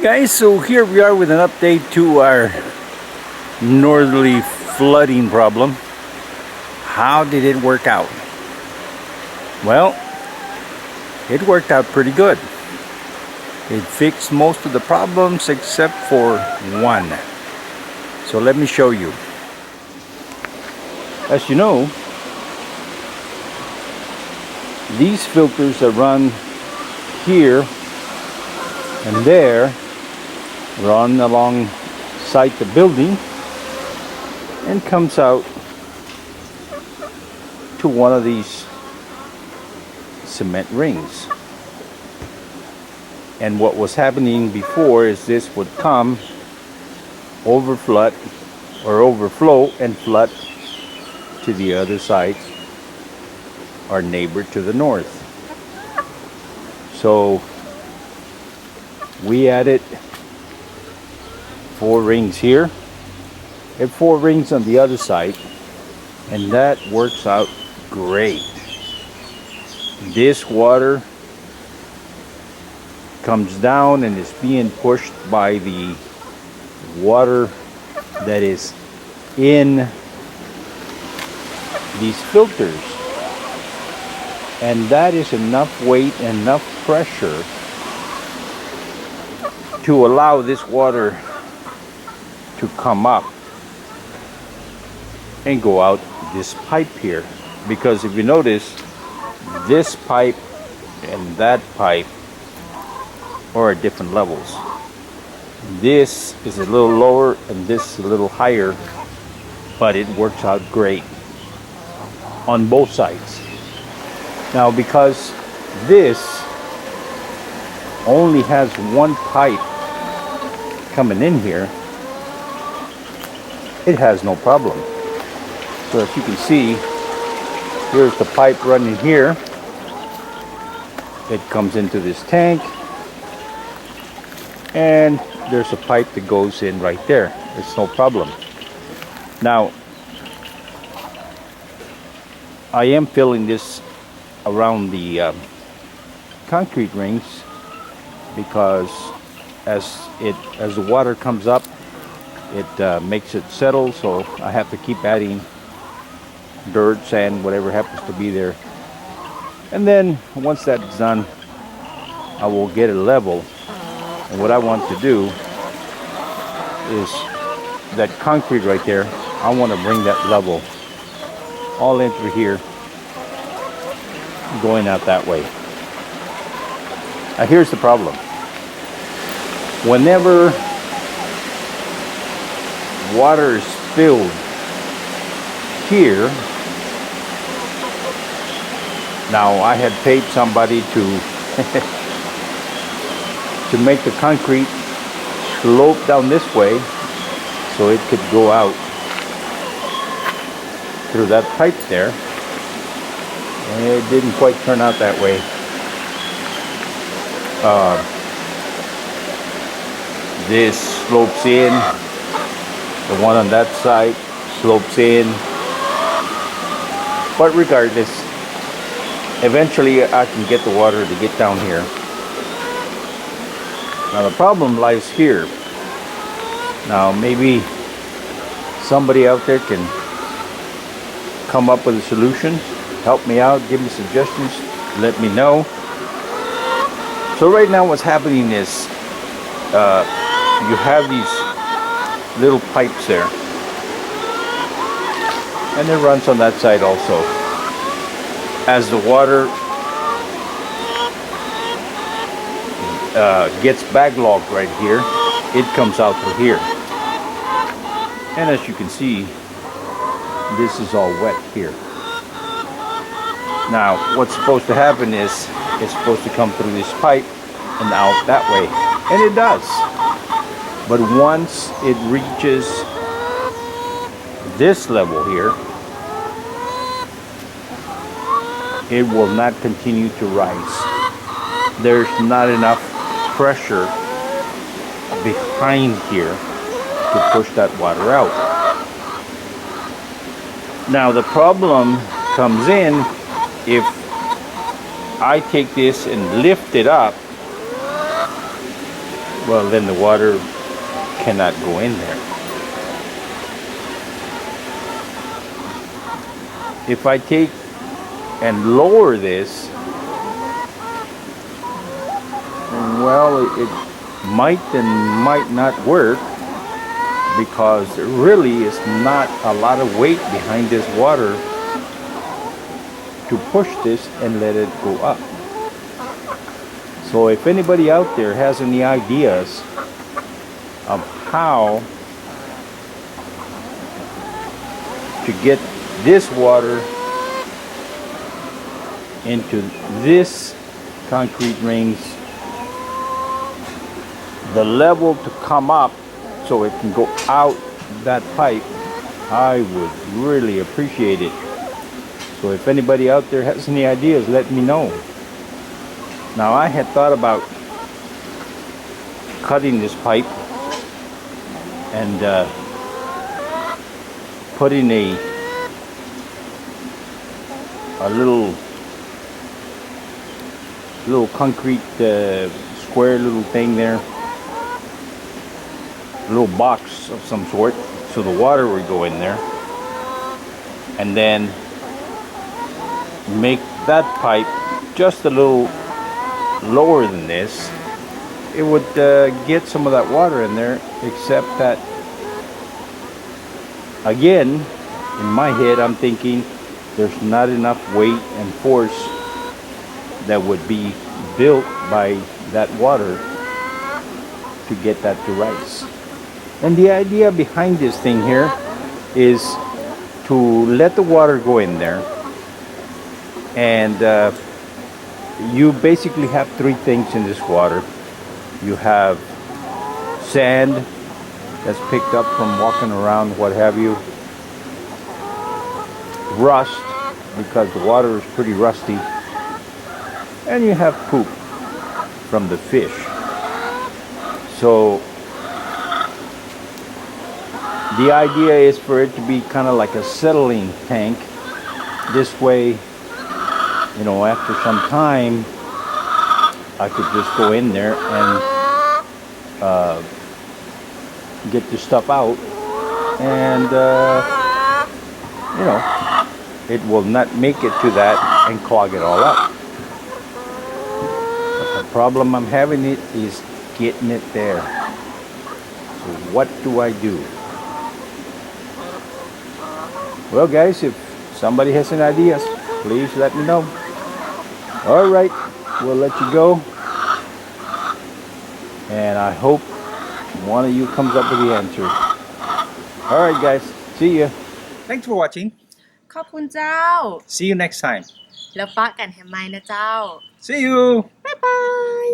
Guys, so here we are with an update to our northerly flooding problem. How did it work out? Well, it worked out pretty good. It fixed most of the problems except for one. So let me show you. As you know, these filters that run here and there run alongside the building and comes out to one of these cement rings. And what was happening before is this would come, overflow and flood to the other side, our neighbor to the north. So we added 4 rings here and 4 rings on the other side, and that works out great. This water comes down and is being pushed by the water that is in these filters, and that is enough weight and enough pressure to allow this water to come up and go out this pipe here. Because if you notice, this pipe and that pipe are at different levels. This is a little lower and this is a little higher, but it works out great on both sides. Now, because this only has one pipe coming in here, it has no problem. So as you can see, here's the pipe running here. It comes into this tank, and there's a pipe that goes in right there. It's no problem. Now, I am filling this around the concrete rings because as the water comes up, it makes it settle, so I have to keep adding dirt, sand, whatever happens to be there. And then once that's done, I will get it level. And what I want to do is that concrete right there, I want to bring that level all in through here, going out that way. Now here's the problem. Whenever water is filled here, now I had paid somebody to to make the concrete slope down this way so it could go out through that pipe there, and it didn't quite turn out that way. This slopes in, the one on that side slopes in, but regardless, eventually I can get the water to get down here. Now the problem lies here. Now maybe somebody out there can come up with a solution, help me out, give me suggestions, let me know. So right now what's happening is you have these little pipes there, and it runs on that side also. As the water gets backlogged right here, it comes out through here. And as you can see, this is all wet here. Now, what's supposed to happen is it's supposed to come through this pipe and out that way. And it does. But once it reaches this level here, it will not continue to rise. There's not enough pressure behind here to push that water out. Now the problem comes in if I take this and lift it up well, then the water cannot go in there. If I take and lower this, well, it might and might not work, because there really is not a lot of weight behind this water to push this and let it go up. So if anybody out there has any ideas of how to get this water into this concrete rings, the level to come up so it can go out that pipe, I would really appreciate it. So if anybody out there has any ideas, let me know. Now, I had thought about cutting this pipe and putting a little concrete square little thing there, a little box of some sort, so the water would go in there, and then make that pipe just a little lower than this. It would get some of that water in there, except that, again, in my head I'm thinking there's not enough weight and force that would be built by that water to get that to rise. And the idea behind this thing here is to let the water go in there, and you basically have three things in this water. You have sand that's picked up from walking around, what have you, rust, because the water is pretty rusty, and you have poop from the fish. So the idea is for it to be kind of like a settling tank. This way, you know, after some time, I could just go in there and get the stuff out, and you know, it will not make it to that and clog it all up. But the problem I'm having is getting it there. So what do I do? Well, guys, if somebody has any ideas, please let me know. All right, we'll let you go, and I hope one of you comes up with the answer. All right, guys, see ya. Thanks for watching. ขอบคุณเจ้า See you next time. แล้วปะกันแฮมไมนะเจ้า See you.บ๊ายบาย